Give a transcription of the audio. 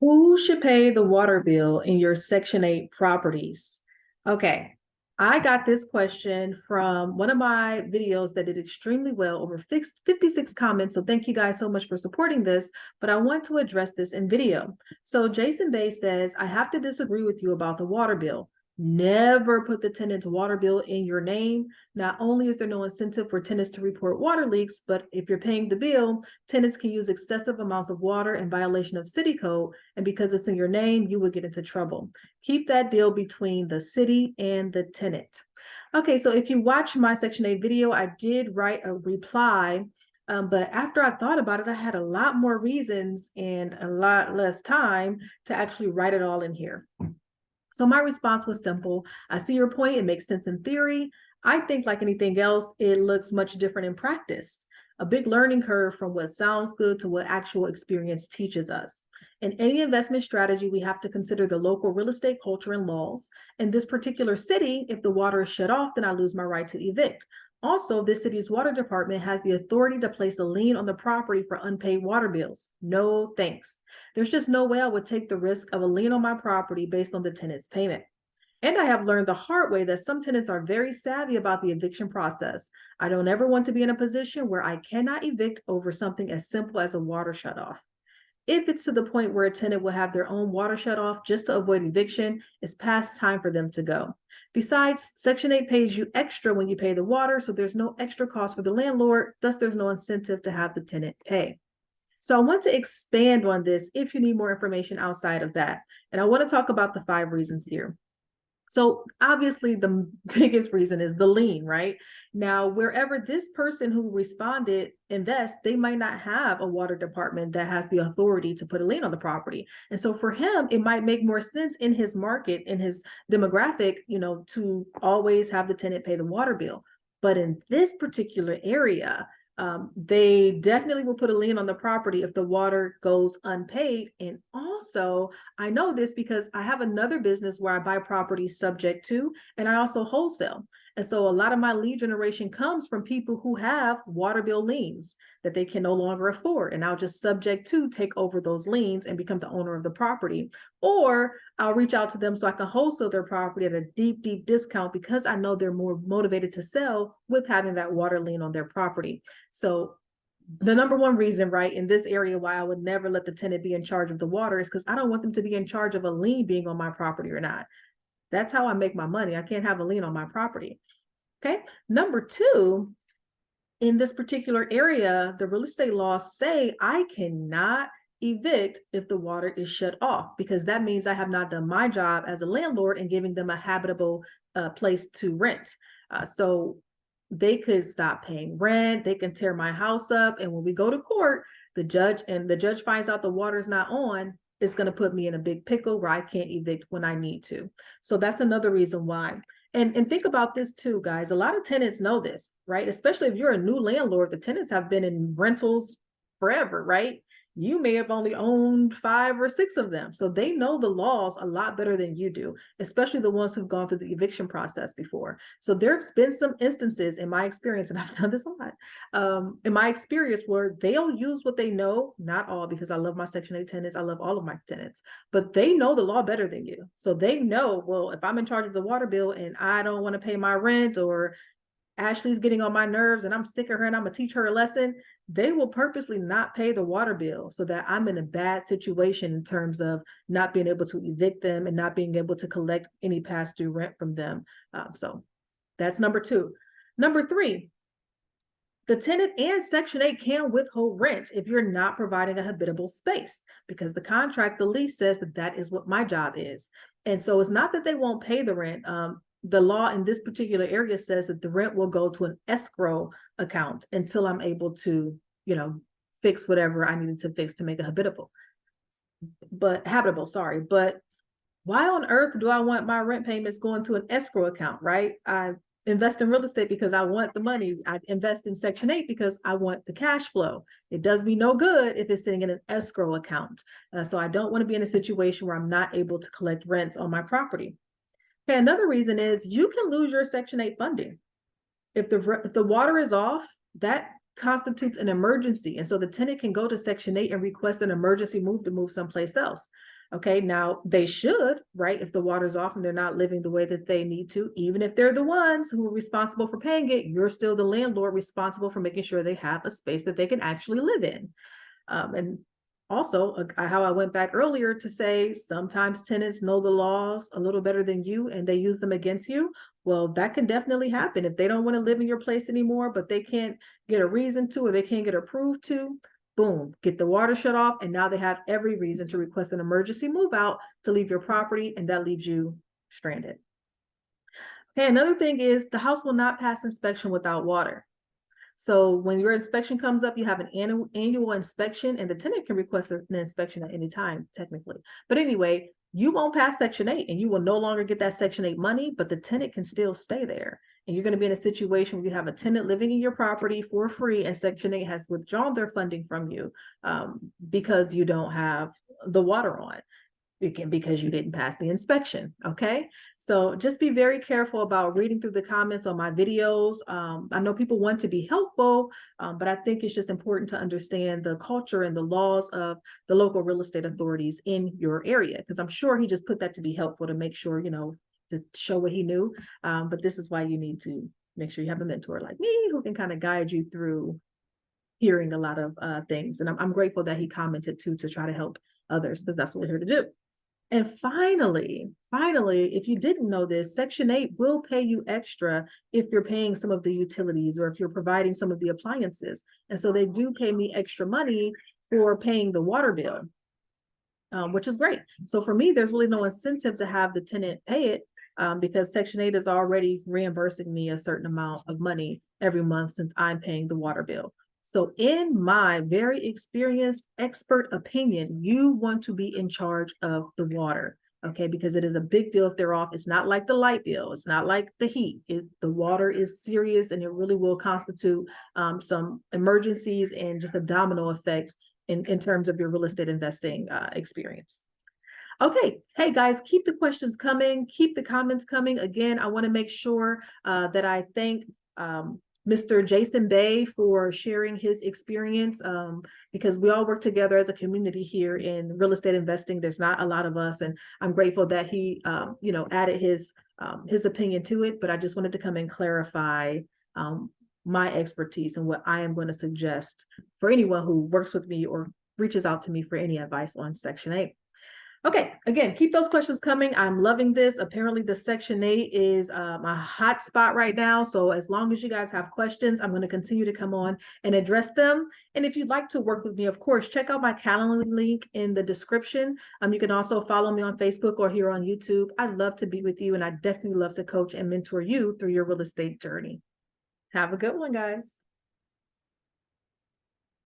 Who should pay the water bill in your Section 8 properties? Okay, I got this question from one of my videos that did extremely well, over 56 comments. So thank you guys so much for supporting this, but I want to address this in video. So Jason Bay says, I have to disagree with you about the water bill. Never put the tenant's water bill in your name. Not only is there no incentive for tenants to report water leaks, but if you're paying the bill, tenants can use excessive amounts of water in violation of city code. And because it's in your name, you would get into trouble. Keep that deal between the city and the tenant. Okay, so if you watch my Section 8 video, I did write a reply. But after I thought about it, I had a lot more reasons and a lot less time to actually write it all in here. So my response was simple. I see your point. It makes sense in theory. I think like anything else, it looks much different in practice. A big learning curve from what sounds good to what actual experience teaches us. In any investment strategy, we have to consider the local real estate culture and laws. In this particular city, if the water is shut off, then I lose my right to evict. Also, this city's water department has the authority to place a lien on the property for unpaid water bills. No thanks. There's just no way I would take the risk of a lien on my property based on the tenant's payment. And I have learned the hard way that some tenants are very savvy about the eviction process. I don't ever want to be in a position where I cannot evict over something as simple as a water shutoff. If it's to the point where a tenant will have their own water shut off just to avoid eviction, it's past time for them to go. Besides, Section 8 pays you extra when you pay the water, so there's no extra cost for the landlord, thus there's no incentive to have the tenant pay. So I want to expand on this if you need more information outside of that. And I want to talk about the 5 reasons here. So obviously the biggest reason is the lien, right? Now, wherever this person who responded invests, they might not have a water department that has the authority to put a lien on the property. And so for him, it might make more sense in his market, in his demographic, to always have the tenant pay the water bill. But in this particular area, they definitely will put a lien on the property if the water goes unpaid. And also, I know this because I have another business where I buy properties subject to, and I also wholesale. And so a lot of my lead generation comes from people who have water bill liens that they can no longer afford. And I'll just subject to take over those liens and become the owner of the property. Or I'll reach out to them so I can wholesale their property at a deep, deep discount because I know they're more motivated to sell with having that water lien on their property. So the number one reason, right, in this area why I would never let the tenant be in charge of the water is because I don't want them to be in charge of a lien being on my property or not. That's how I make my money. I can't have a lien on my property. Okay. Number 2, in this particular area, the real estate laws say I cannot evict if the water is shut off, because that means I have not done my job as a landlord in giving them a habitable place to rent. So they could stop paying rent, they can tear my house up, and when we go to court, the judge finds out the water's not on, it's going to put me in a big pickle where I can't evict when I need to. So that's another reason why. And think about this too, guys. A lot of tenants know this, right? Especially if you're a new landlord, the tenants have been in rentals forever, right? You may have only owned 5 or 6 of them. So they know the laws a lot better than you do, especially the ones who've gone through the eviction process before. So there's been some instances in my experience, and I've done this a lot, in my experience where they'll use what they know, not all, because I love my Section 8 tenants. I love all of my tenants, but they know the law better than you. So they know, well, if I'm in charge of the water bill and I don't want to pay my rent, or Ashley's getting on my nerves and I'm sick of her and I'm gonna teach her a lesson, they will purposely not pay the water bill so that I'm in a bad situation in terms of not being able to evict them and not being able to collect any past due rent from them. So that's number 2. Number 3, the tenant and Section 8 can withhold rent if you're not providing a habitable space, because the contract, the lease says that that is what my job is. And so it's not that they won't pay the rent. The law in this particular area says that the rent will go to an escrow account until I'm able to, fix whatever I needed to fix to make it habitable. But why on earth do I want my rent payments going to an escrow account, right? I invest in real estate because I want the money. I invest in Section 8 because I want the cash flow. It does me no good if it's sitting in an escrow account. So I don't want to be in a situation where I'm not able to collect rent on my property. Okay, another reason is you can lose your Section 8 funding. If the water is off, that constitutes an emergency. And so the tenant can go to Section 8 and request an emergency move to move someplace else. Okay, now they should, right? If the water's off and they're not living the way that they need to, even if they're the ones who are responsible for paying it, you're still the landlord responsible for making sure they have a space that they can actually live in. And also, how I went back earlier to say sometimes tenants know the laws a little better than you and they use them against you. Well, that can definitely happen if they don't want to live in your place anymore, but they can't get a reason to, or they can't get approved to. Boom, get the water shut off, and now they have every reason to request an emergency move out to leave your property, and that leaves you stranded. Okay, another thing is the house will not pass inspection without water. So when your inspection comes up, you have an annual inspection, and the tenant can request an inspection at any time, technically. But anyway, you won't pass Section 8, and you will no longer get that Section 8 money, but the tenant can still stay there. And you're going to be in a situation where you have a tenant living in your property for free, and Section 8 has withdrawn their funding from you because you don't have the water on. Again, because you didn't pass the inspection. Okay, so just be very careful about reading through the comments on my videos. I know people want to be helpful, but I think it's just important to understand the culture and the laws of the local real estate authorities in your area, because I'm sure he just put that to be helpful, to make sure, you know, to show what he knew. But this is why you need to make sure you have a mentor like me who can kind of guide you through hearing a lot of things. And I'm grateful that he commented too, to try to help others, because that's what we're here to do. And finally, if you didn't know this, Section 8 will pay you extra if you're paying some of the utilities or if you're providing some of the appliances. And so they do pay me extra money for paying the water bill, which is great. So for me, there's really no incentive to have the tenant pay it because Section 8 is already reimbursing me a certain amount of money every month since I'm paying the water bill. So in my very experienced expert opinion, you want to be in charge of the water, okay? Because it is a big deal if they're off. It's not like the light bill. It's not like the heat. The water is serious, and it really will constitute some emergencies and just a domino effect in terms of your real estate investing experience. Okay, hey guys, keep the questions coming, keep the comments coming. Again, I want to make sure that I thank Mr. Jason Bay for sharing his experience because we all work together as a community here in real estate investing. There's not a lot of us, and I'm grateful that he, you know, added his opinion to it. But I just wanted to come and clarify my expertise and what I am going to suggest for anyone who works with me or reaches out to me for any advice on Section 8. Okay, again, keep those questions coming. I'm loving this. Apparently the Section 8 is a hot spot right now. So as long as you guys have questions, I'm going to continue to come on and address them. And if you'd like to work with me, of course, check out my Calendly link in the description. You can also follow me on Facebook or here on YouTube. I'd love to be with you, and I definitely love to coach and mentor you through your real estate journey. Have a good one, guys.